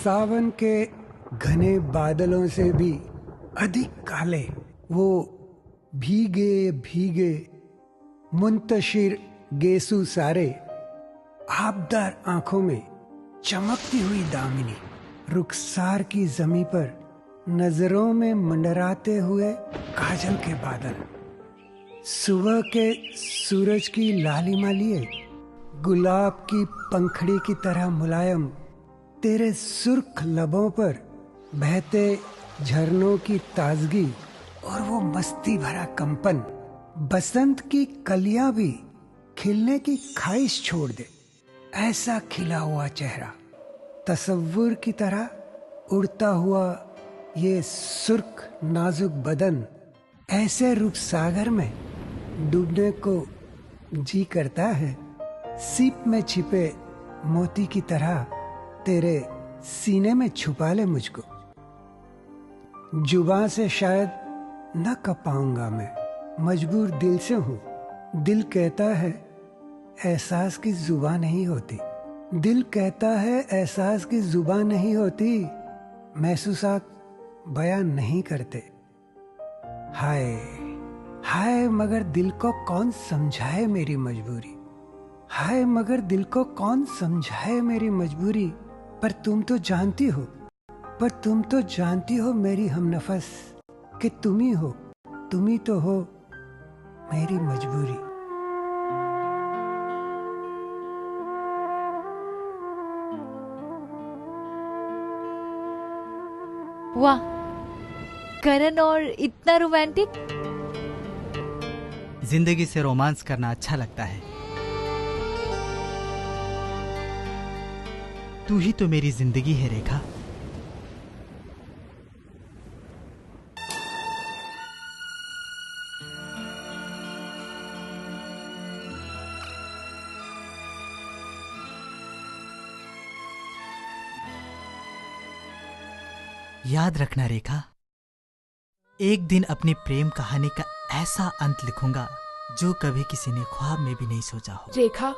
सावन के घने बादलों से भी अधिक काले वो भीगे भीगे मुंतशिर गेसू सारे, आबदार आंखों में चमकती हुई दामिनी, रुखसार की जमी पर नजरों में मंडराते हुए काजल के बादल, सुबह के सूरज की लालिमा लिए गुलाब की पंखड़ी की तरह मुलायम, तेरे सुर्ख लबों पर बहते झरनों की ताजगी और वो मस्ती भरा कंपन, बसंत की कलियां भी खिलने की ख्वाहिश छोड़ दे, ऐसा खिला हुआ चेहरा, तसव्वुर की तरह उड़ता हुआ ये सुर्ख नाजुक बदन, ऐसे रूप सागर में डूबने को जी करता है। सीप में छिपे मोती की तरह तेरे सीने में छुपा ले मुझको। जुबां से शायद न कह पाऊंगा मैं, मजबूर दिल से हूँ। दिल कहता है एहसास की जुबां नहीं होती, दिल कहता है एहसास की जुबां नहीं होती, महसूसात बयान नहीं करते। हाय हाय मगर दिल को कौन समझाए मेरी मजबूरी, हाय मगर दिल को कौन समझाए मेरी मजबूरी। पर तुम तो जानती हो, पर तुम तो जानती हो मेरी हमनफस, कि तुम ही हो, तुम ही तो हो मेरी मजबूरी। वाह करण, और इतना रोमांटिक। जिंदगी से रोमांस करना अच्छा लगता है। तू ही तो मेरी जिंदगी है रेखा। याद रखना रेखा, एक दिन अपनी प्रेम कहानी का ऐसा अंत लिखूंगा जो कभी किसी ने ख्वाब में भी नहीं सोचा हो। रेखा,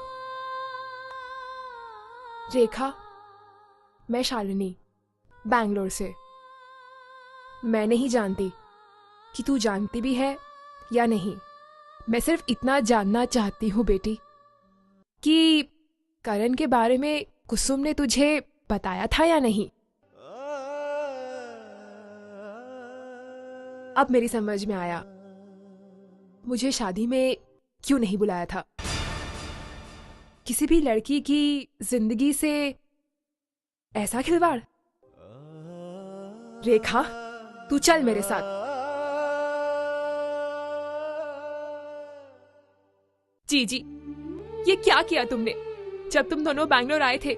रेखा, मैं शालिनी, बैंगलोर से। मैं नहीं जानती कि तू जानती भी है या नहीं। मैं सिर्फ इतना जानना चाहती हूँ बेटी कि करण के बारे में कुसुम ने तुझे बताया था या नहीं। अब मेरी समझ में आया मुझे शादी में क्यों नहीं बुलाया था। किसी भी लड़की की जिंदगी से ऐसा खिलवाड़। रेखा, तू चल मेरे साथ। जी, ये क्या किया तुमने? जब तुम दोनों बैंगलोर आए थे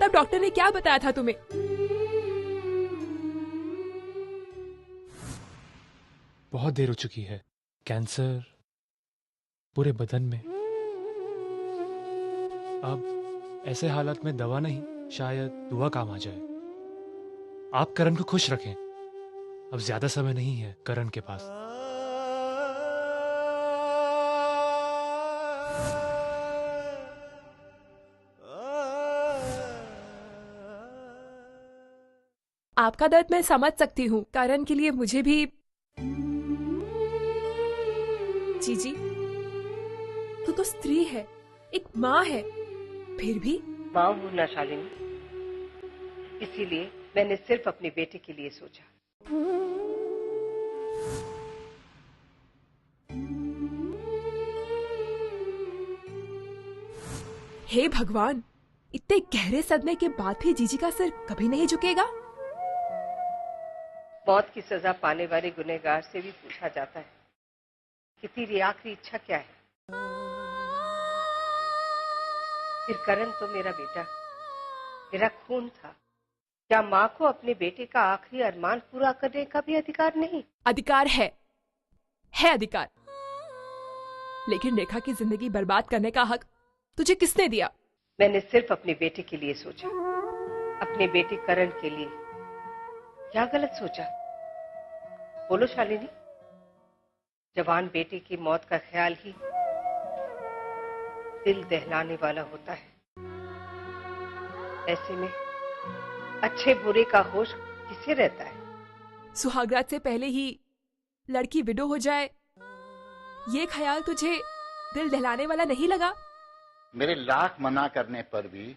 तब डॉक्टर ने क्या बताया था तुम्हें? बहुत देर हो चुकी है, कैंसर पूरे बदन में। अब ऐसे हालत में दवा नहीं, शायद दुआ काम आ जाए। आप करण को खुश रखें, अब ज्यादा समय नहीं है करण के पास। आपका दर्द मैं समझ सकती हूँ। करण के लिए मुझे भी। जी, तू तो स्त्री है, एक माँ है, फिर भी। माँ हूँ ना शालिनी, इसीलिए मैंने सिर्फ अपने बेटे के लिए सोचा। हे भगवान, इतने गहरे सदमे के बाद भी जीजी का सिर कभी नहीं झुकेगा। मौत की सजा पाने वाले गुनहगार से भी पूछा जाता है कि तेरी आखिरी इच्छा क्या है। फिर करण तो मेरा बेटा, मेरा खून था। क्या माँ को अपने बेटे का आखिरी अरमान पूरा करने का भी अधिकार नहीं? अधिकार है अधिकार। लेकिन रेखा की जिंदगी बर्बाद करने का हक तुझे किसने दिया? मैंने सिर्फ अपने बेटे के लिए सोचा, अपने बेटे करण के लिए। क्या गलत सोचा? बोलो शालिनी। जवान बेटे की मौत का ख्याल ही दिल दहलाने वाला होता है। ऐसे में अच्छे बुरे का होश किसे रहता है? सुहागरात से पहले ही लड़की विडो हो जाए, ये ख्याल तुझे दिल दहलाने वाला नहीं लगा? मेरे लाख मना करने पर भी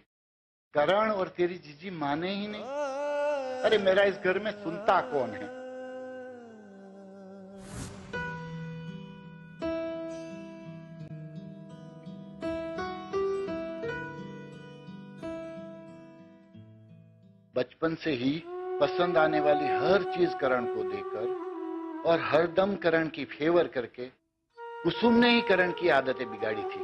करण और तेरी जीजी माने ही नहीं। अरे मेरा इस घर में सुनता कौन है? बचपन से ही पसंद आने वाली हर चीज करण को देकर और हरदम करण की फेवर करके कुसुम ने ही करण की आदतें बिगाड़ी थी।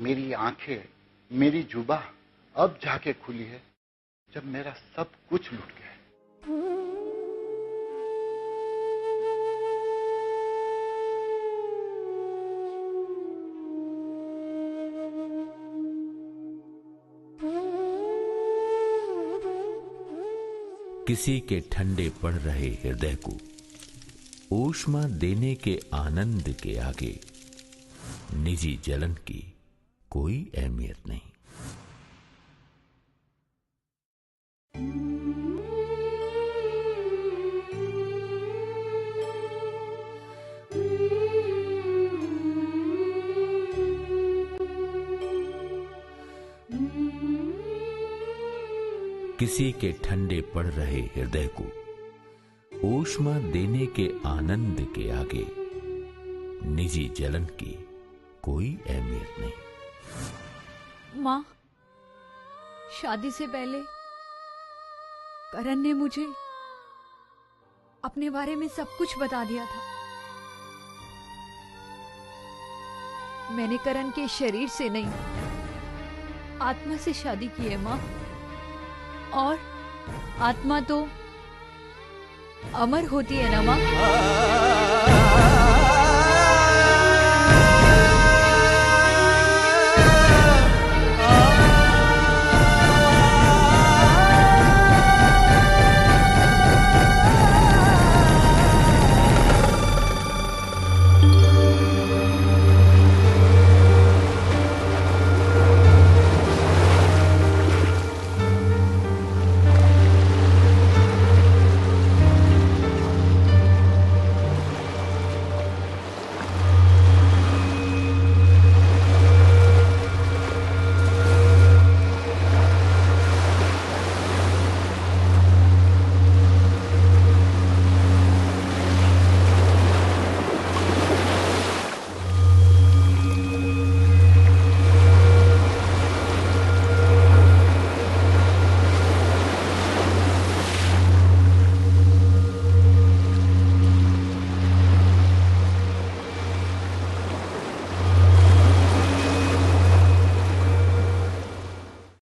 मेरी आंखें, मेरी जुबां अब जाके खुली है जब मेरा सब कुछ लुट गया है। किसी के ठंडे पड़ रहे हृदय को ऊष्मा देने के आनंद के आगे निजी जलन की कोई अहमियत नहीं। किसी के ठंडे पड़ रहे हृदय को ऊष्मा देने के आनंद के आगे निजी जलन की कोई अहमियत नहीं। माँ, शादी से पहले करण ने मुझे अपने बारे में सब कुछ बता दिया था। मैंने करण के शरीर से नहीं, आत्मा से शादी की है माँ। और आत्मा तो अमर होती है ना माँ।